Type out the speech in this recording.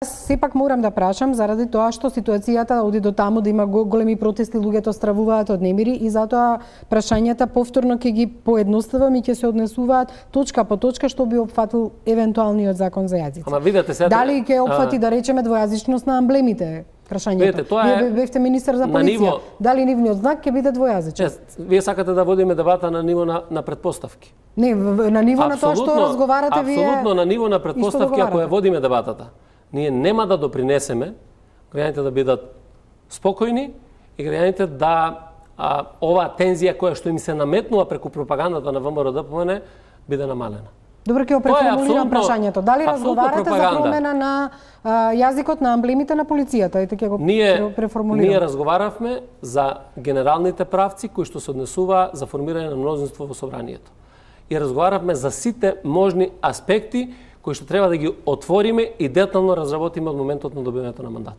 Сепак морам да прашам заради тоа што ситуацијата оди до таму да има големи протести, луѓето стравуваат од немири и затоа прашањата повторно ќе ги поедноставам и ќе се однесуваат точка по точка што би опфатил евентуалниот закон за јазици. Ама видете сега дали ќе опфати да речеме двојазичност на амблемите? Прашањето. Вие бевте министер за полиција. Дали нивниот знак ќе биде двојазичен? Вие сакате да водиме дебата на ниво на предпоставки. Не, на ниво на тоа што разговарате вие. Апсолутно на ниво на предпоставки ако ја водиме дебатата. Ние нема да допринесеме граѓаните да бидат спокојни и граѓаните да оваа тензија која што им се наметнува преку пропагандата на ВМРО-ДПМН биде намалена. Добро, ќе преформулирам прашањето. Дали разговарате за промена на јазикот на амблемите на полицијата? Ете ќе го преформулирам. Ние разговаравме за генералните правци кои што се однесува за формирање на мнозинство во собранието. И разговаравме за сите можни аспекти кои што треба да ги отвориме и детално разработиме од моментот на добивањето на мандатот.